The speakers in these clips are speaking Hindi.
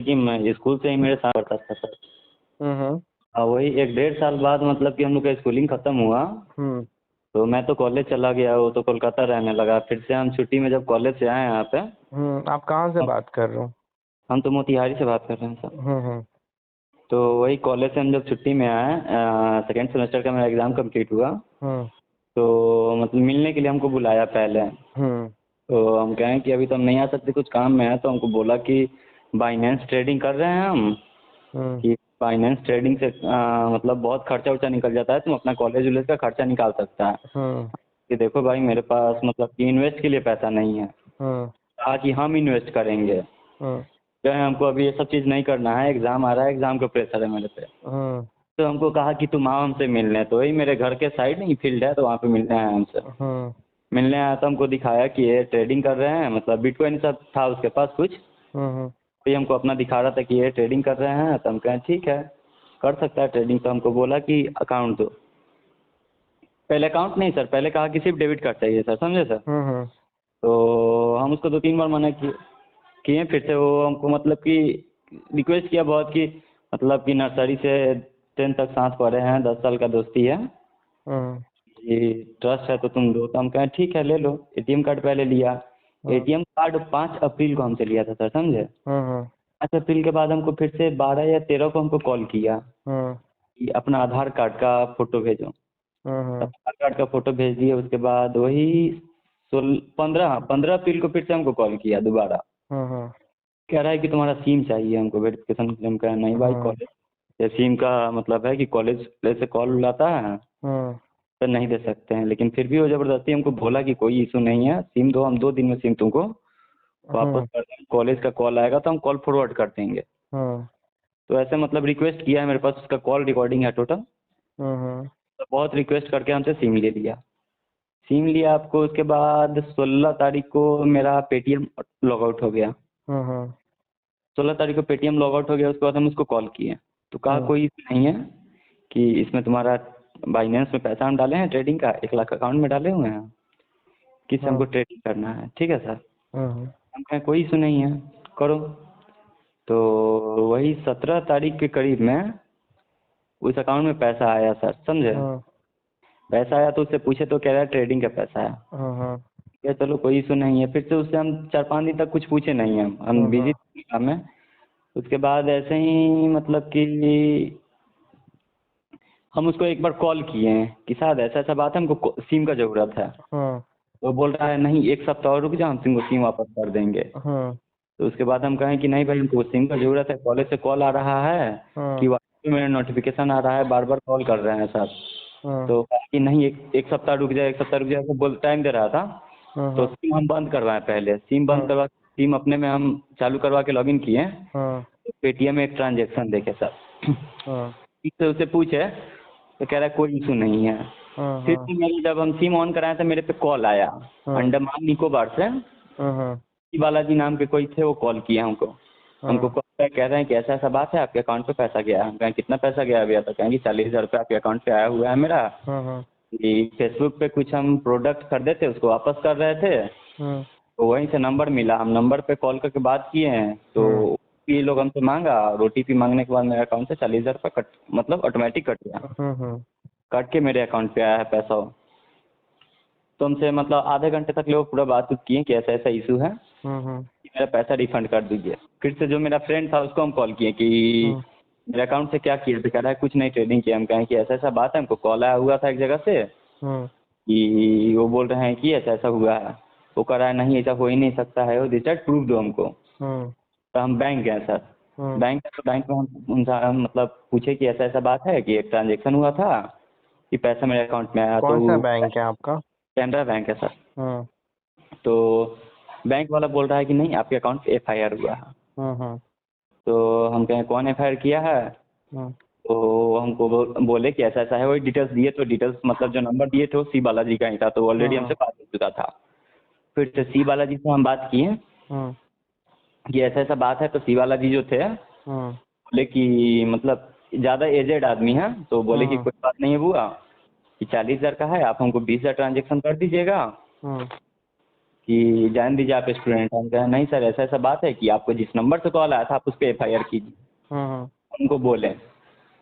कि मैं स्कूल से ही मेरे साथ पढ़ता था सर। हम्म। वही 1 डेढ़ साल बाद मतलब कि हम लोग का स्कूलिंग खत्म हुआ, हम्म। तो मैं तो कॉलेज चला गया, वो तो कोलकाता रहने लगा। फिर से हम छुट्टी में जब कॉलेज से आए यहाँ पे, आप कहाँ से बात कर रहे हो? हम तो मोतिहारी से बात कर रहे हैं सर। हम्म। तो वही कॉलेज से हम जब छुट्टी में आए, सेकेंड सेमेस्टर का मेरा एग्ज़ाम कंप्लीट हुआ, हम्म। तो मतलब मिलने के लिए हमको बुलाया पहले। हम्म। तो हम कहें कि अभी तो हम नहीं आ सकते, कुछ काम में है। तो हमको बोला कि बाइनेंस ट्रेडिंग कर रहे हैं हम, हम्म। कि फाइनेंस ट्रेडिंग से मतलब बहुत खर्चा उर्चा निकल जाता है, तुम अपना कॉलेज वॉलेज का खर्चा निकाल सकता है। हम्म। कि देखो भाई मेरे पास मतलब कि इन्वेस्ट के लिए पैसा नहीं है। हम्म। कहा कि हम इन्वेस्ट करेंगे। हम्म। कहे हमको अभी ये सब चीज़ नहीं करना है, एग्ज़ाम आ रहा है, एग्ज़ाम का प्रेशर है मेरे पे। हम्म। तो हमको कहा कि तुम आओ हमसे मिलने। तो वही मेरे घर के साइड नहीं फील्ड है, तो वहाँ पे मिलने आए हमसे। हम्म। मिलने आया तो हमको दिखाया कि ये ट्रेडिंग कर रहे हैं, मतलब बिटकॉइन सब था उसके पास कुछ। हम्म। तो ये हमको अपना दिखा रहा था कि ये ट्रेडिंग कर रहे हैं। तो हम कहें ठीक है, कर सकता है ट्रेडिंग। तो हमको बोला कि अकाउंट दो। पहले अकाउंट नहीं सर, पहले कहा कि सिर्फ डेबिट कार्ड चाहिए सर, समझे सर। हम्म। तो हम उसको 2 3 बार मना किए किए। फिर से वो हमको मतलब कि रिक्वेस्ट किया बहुत, कि मतलब कि नर्सरी से 10 तक साथ पढ़े हैं, 10 साल का दोस्ती है, हम्म। ये ट्रस्ट है तो तुम दो। तो हम कहें ठीक है ले लो। एटीएम कार्ड पहले लिया। हम्म। एटीएम कार्ड 5 अप्रैल को हमसे लिया था सर, समझे। हम्म। 5 अप्रैल के बाद हमको फिर से 12 या 13 को हमको कॉल किया हम्म। कि अपना आधार कार्ड का फ़ोटो भेजो। हम्म। आधार कार्ड का फ़ोटो भेज दिए। उसके बाद वही 15 अप्रैल को फिर से हमको कॉल किया दोबारा। हम्म। कह रहा है कि तुम्हारा सिम चाहिए हमको वेरिफिकेशन के लिए। हम कहा नहीं भाई, कॉलेज ये सिम का मतलब है कि कॉलेज से कॉल आता है हम्म। तो नहीं दे सकते हैं। लेकिन फिर भी वो ज़बरदस्ती हमको बोला कि कोई इशू नहीं है, सिम दो, हम 2 दिन में सिम तुमको वापस हम्म। कर देंगे। कॉलेज का कॉल आएगा तो हम कॉल फॉरवर्ड कर देंगे। हम्म। तो ऐसे मतलब रिक्वेस्ट किया है, मेरे पास उसका कॉल रिकॉर्डिंग है टोटल। हम्म। तो बहुत रिक्वेस्ट करके हमसे सिम ले लिया। सिम लिया आपको, उसके बाद 16 तारीख को मेरा पेटीएम लॉग आउट हो गया। हम्म। 16 तारीख को पेटीएम लॉग आउट हो गया। उसके बाद हम उसको कॉल किए, तो कहा हम्म। कोई इशू नहीं है, कि इसमें तुम्हारा बाइनेंस में पैसा हम डाले हैं ट्रेडिंग का, 1 लाख अकाउंट में डाले हुए हैं, किस हमको ट्रेडिंग करना है, ठीक है सर। हम्म। हम कहें कोई इशू नहीं है, करो। तो वही 17 तारीख के करीब में उस अकाउंट में पैसा आया सर, समझे। हम्म। पैसा आया तो उससे पूछे तो कह रहा है ट्रेडिंग का पैसा है। हम्म। क्या चलो कोई इशू नहीं है। फिर से उससे हम 4 5 दिन तक कुछ पूछे नहीं, हम बिजी थे काम में। उसके बाद ऐसे ही मतलब कि हम उसको एक बार कॉल किए हैं कि शायद ऐसा ऐसा बात है, हमको सिम का ज़रूरत है। तो बोल रहा है नहीं, 1 सप्ताह और रुक जाओ, हम तुमको सिम वापस कर देंगे। तो उसके बाद हम कहें कि नहीं भाई, हमको सिम का ज़रूरत है, कॉलेज से कॉल आ रहा है कि व्हाट्सएप में मेरा नोटिफिकेशन आ रहा है, बार बार कॉल कर रहे हैं सर। तो कहा कि नहीं, एक सप्ताह रुक जाए, 1 सप्ताह रुक जाए, तो बोल टाइम दे रहा था। तो सिम हम बंद करवाएं, पहले सिम बंद करवा, सिम अपने में हम चालू करवा के लॉगिन किए। तो पेटीएम में एक ट्रांजेक्शन देखे सर। ठीक से उससे पूछे तो कह रहा है कोई इशू नहीं है। फिर भी मेरे जब हम सिम ऑन कराए तो मेरे पे कॉल आया अंडमान निकोबार से। बालाजी नाम के कोई थे, वो कॉल किया हमको। हमको कॉल बैक कह रहे हैं कि ऐसा ऐसा बात है, आपके अकाउंट पे पैसा गया है। हम कहें कितना पैसा गया भैया। तो कहेंगे 40,000 रुपये आपके अकाउंट पे आया हुआ है मेरा, कि फेसबुक पे कुछ हम प्रोडक्ट खरीदे थे, उसको वापस कर रहे थे, तो वहीं से नंबर मिला, हम नंबर पे कॉल करके बात किए हैं। तो ये लोग हमसे मांगा, और OTP मांगने के बाद मेरे अकाउंट से 40,000 रुपये कट, मतलब ऑटोमेटिक कट गया। कट के मेरे अकाउंट पे आया है पैसा वो। तो हमसे मतलब आधे घंटे तक लोग पूरा बातचीत किए कि ऐसा ऐसा इशू है, कि मेरा पैसा रिफंड कर दीजिए। फिर से जो मेरा फ्रेंड था उसको हम कॉल किए कि मेरे अकाउंट से क्या किया। तो कह रहा है कुछ नहीं, ट्रेडिंग किया। हम कहें कि ऐसा ऐसा बात है, हमको कॉल आया हुआ था एक जगह से, कि वो बोल रहे हैं कि ऐसा ऐसा हुआ है। वो कह रहा है नहीं, ऐसा हो ही नहीं सकता है, वो डिटेल प्रूफ दो हमको। तो हम बैंक गए सर। बैंक तो बैंक में हम उनसे हम मतलब पूछे कि ऐसा ऐसा बात है कि एक ट्रांजेक्शन हुआ था, कि पैसा मेरे अकाउंट में आया। कौन सा तो बैंक है आपका? कैनरा बैंक है सर। तो बैंक वाला बोल रहा है कि नहीं, आपके अकाउंट पे FIR हुआ है। तो हम कहें कौन FIR किया है। तो हमको बोले कि ऐसा ऐसा है। वही डिटेल्स दिए, तो डिटेल्स मतलब जो नंबर दिए थे वो सी बालाजी का ही था, तो ऑलरेडी हमसे बात हो चुका था। फिर से सी बालाजी से हम बात किए कि ऐसा ऐसा बात है। तो सी बालाजी जो थे बोले कि मतलब ज़्यादा एजेड आदमी है, तो बोले कि कोई बात नहीं है बुआ, कि 40,000 का है, आप हमको 20,000 ट्रांजेक्शन कर दीजिएगा, कि जान दीजिए आप स्टूडेंट हैं। हम कहे नहीं सर, ऐसा ऐसा बात है कि आपको जिस नंबर से कॉल आया था आप उस पर FIR कीजिए। हम्म उनको बोले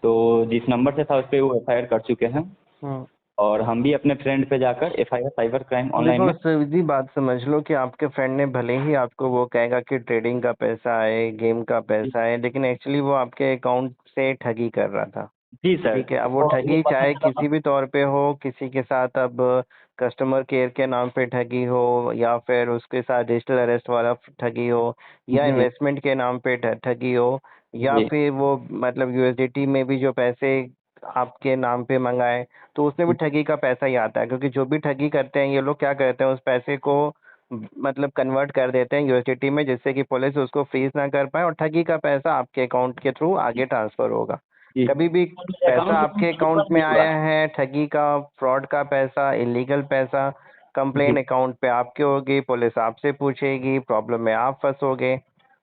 तो जिस नंबर से था उस पर वो FIR कर चुके हैं। हम्म। और हम भी अपने फ्रेंड पे जाकर FIR साइबर क्राइम ऑनलाइन देखो में। सीधी बात समझ लो कि आपके फ्रेंड ने भले ही आपको वो कहेगा कि ट्रेडिंग का पैसा है, गेम का पैसा है, लेकिन एक्चुअली वो आपके अकाउंट से ठगी कर रहा था। जी सर। ठीक है, अब वो और वो ठगी पता चाहे चला। किसी भी तौर पे हो, किसी के साथ अब कस्टमर केयर के नाम पे ठगी हो, या फिर उसके साथ डिजिटल अरेस्ट वाला ठगी हो, या जी इन्वेस्टमेंट के नाम पे ठगी हो, या जी फिर वो मतलब USDT में भी जो पैसे आपके नाम पे मंगाए, तो उसमें भी ठगी का पैसा ही आता है। क्योंकि जो भी ठगी करते हैं ये लोग क्या करते हैं, उस पैसे को मतलब कन्वर्ट कर देते हैं USDT में, जिससे कि पुलिस उसको फ्रीज ना कर पाए और ठगी का पैसा आपके अकाउंट के थ्रू आगे ट्रांसफर होगा। जी। कभी भी तो मेरे पैसा अकाउंट में आपके एक बार अकाउंट में भी हुआ। आया है, ठगी का, फ्रॉड का पैसा, इलीगल पैसा, कंप्लेन जी अकाउंट पे आपके होगी, पुलिस आपसे पूछेगी, प्रॉब्लम में आप फंसोगे।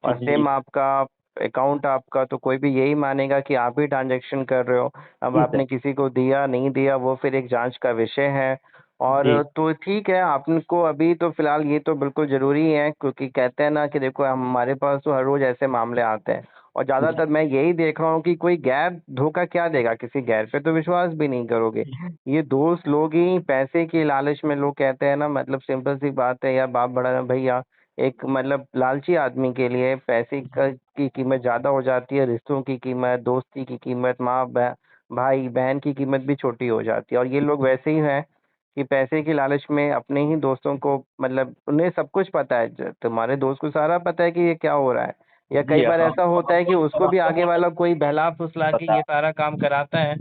और जी सेम आपका अकाउंट आपका तो कोई भी यही मानेगा कि आप ही ट्रांजैक्शन कर रहे हो। अब जी आपने सर। किसी को दिया नहीं दिया वो फिर एक जांच का विषय है। और जी तो ठीक है, आपको अभी तो फिलहाल ये तो बिल्कुल जरूरी है, क्योंकि कहते हैं ना कि देखो हमारे पास तो हर रोज ऐसे मामले आते हैं। और जी ज्यादातर मैं यही देख रहा हूँ कि कोई गैर धोखा क्या देगा, किसी गैर पे तो विश्वास भी नहीं करोगे। ये दोस्त लोग ही पैसे की लालच में, लोग कहते हैं ना, मतलब सिंपल सी बात है यार, बाप बड़ा ना भैया, एक मतलब लालची आदमी के लिए पैसे की कीमत ज्यादा हो जाती है, रिश्तों की कीमत, दोस्ती की कीमत, भाई बहन की कीमत भी छोटी हो जाती है। और ये लोग वैसे ही हैं कि पैसे की लालच में अपने ही दोस्तों को, मतलब उन्हें सब कुछ पता है, तुम्हारे दोस्त को सारा पता है कि ये क्या हो रहा है। या जी कई बार अकाउंट ऐसा होता है कि उसको भी आगे वाला कोई बहला फुसला के पता। ये सारा काम कराता है,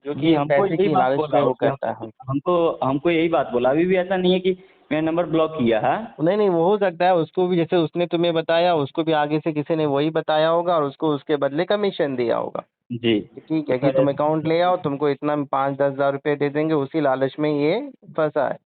जो जी कि हमको पैसे यही की बात लालच बोला में वो कि करता है। हमको हमको यही बात बोला। अभी भी ऐसा नहीं है कि मेरा नंबर ब्लॉक किया है। नहीं नहीं, वो हो सकता है उसको भी, जैसे उसने तुम्हें बताया, उसको भी आगे से किसी ने वही बताया होगा और उसको उसके बदले कमीशन दिया होगा। जी। कि ठीक तो है कि सर तुम अकाउंट ले आओ, तुमको इतना 5-10 हज़ार रुपये दे देंगे, उसी लालच में ये फंसा है।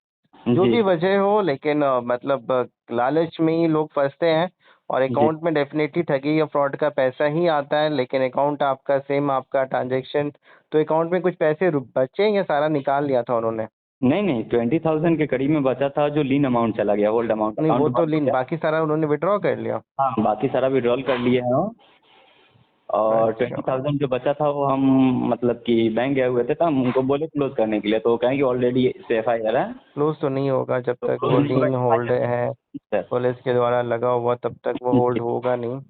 जो जी भी वजह हो, लेकिन मतलब लालच में ही लोग फंसते हैं। और जी अकाउंट में डेफिनेटली ठगी या फ्रॉड का पैसा ही आता है, लेकिन अकाउंट आपका सेम, आपका ट्रांजेक्शन, तो अकाउंट में कुछ पैसे बचे या सारा निकाल लिया था उन्होंने? नहीं नहीं, 20,000 के करीब में बचा था, जो लीन अमाउंट चला गया, होल्ड अमाउंट, नहीं अकाउंट वो तो बंद हो लीन, गया। बाकी सारा उन्होंने विड्रॉ कर लिया। हाँ बाकी सारा विड्रॉल कर लिए हैं वो। और अच्छा। 20,000 जो बचा था वो हम मतलब कि बैंक गए हुए थे, तो हम उनको बोले क्लोज करने के लिए, तो वो कहें कि ऑलरेडी इस पे FIR है। क्लोज तो नहीं होगा जब तो तक क्लोज वो नहीं होगा, लीन होल्ड है, सर। पुलिस के द्वारा लगा हुआ, तब तक वो होल्ड जी। होगा नहीं।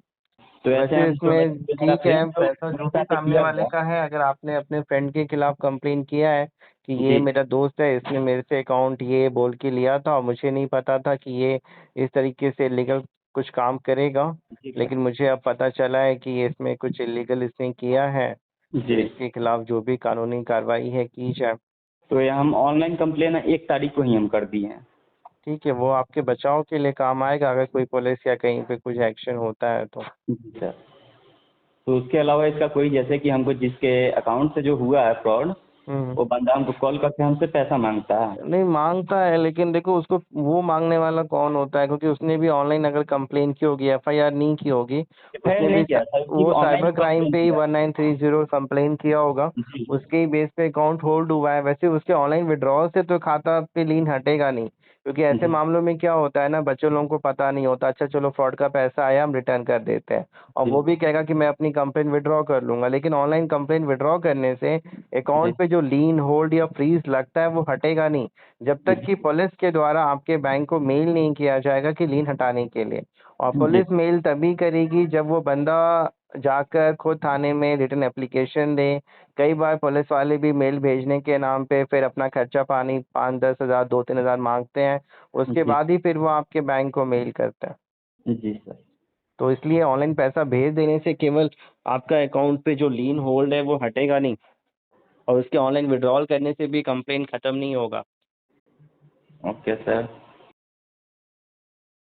तो ऐसे वैसे हम जो इसमें जो मेरा ठीक है, फ्रेंड जो पैसा जो भरोसा भी पे सामने किया वाले हुआ। का है, अगर आपने अपने फ्रेंड के खिलाफ कंप्लेन किया है कि ये जी मेरा दोस्त है, इसने मेरे से अकाउंट ये बोल के लिया था और मुझे नहीं पता था कि ये इस तरीके से इलीगल कुछ काम करेगा, जी सर। लेकिन मुझे अब पता चला है कि ये इसमें कुछ इलीगल इसने किया है, तो जी। इसके खिलाफ जो भी कानूनी कार्रवाई है की जाए। तो ये हम ऑनलाइन कंप्लेन 1 तारीख को ही हम कर दिए हैं। ठीक है, वो आपके बचाव के लिए काम आएगा अगर कोई पुलिस या कहीं पे कुछ एक्शन होता है तो। जी सर। तो उसके अलावा इसका कोई, जैसे कि हमको जिसके अकाउंट से जो हुआ है फ्रॉड, हम्म। वो बंदा हमको कॉल करके हमसे पैसा मांगता है। नहीं मांगता है, लेकिन देखो उसको वो मांगने वाला कौन होता है, क्योंकि उसने भी ऑनलाइन अगर कंप्लेन की होगी, FIR नहीं की होगी, FIR उसने भी नहीं किया था, उसकी वो ऑनलाइन साइबर क्राइम कंप्लेन पे ही किया। 1930 कंप्लेन किया होगा। जी उसके ही बेस पे अकाउंट होल्ड हुआ है। वैसे उसके ऑनलाइन विड्रॉल से तो खाता पे लीन हटेगा नहीं, क्योंकि ऐसे जी मामलों में क्या होता है ना, बच्चों लोगों को पता नहीं होता, अच्छा चलो फ्रॉड का पैसा आया हम रिटर्न कर देते हैं, और जी वो भी कहेगा कि मैं अपनी कंप्लेन विड्रॉ कर लूंगा। लेकिन ऑनलाइन कंप्लेन विड्रॉ करने से जी अकाउंट पे जो लीन होल्ड या फ्रीज लगता है वो हटेगा नहीं, जब तक जी कि पुलिस के द्वारा आपके बैंक को मेल नहीं किया जाएगा कि लीन हटाने के लिए। और जी पुलिस मेल तभी करेगी जब वो बंदा जाकर खुद थाने में रिटर्न एप्लीकेशन दे। कई बार पुलिस वाले भी मेल भेजने के नाम पे फिर अपना खर्चा पानी 5-10 हज़ार, 2-3 हज़ार मांगते हैं, उसके जी बाद ही फिर वो आपके बैंक को मेल करते हैं। जी सर। तो इसलिए ऑनलाइन पैसा भेज देने से केवल आपका अकाउंट पे जो लीन होल्ड है वो हटेगा नहीं, और उसके ऑनलाइन विड्रॉल करने से भी कंप्लेन खत्म नहीं होगा। Okay sir.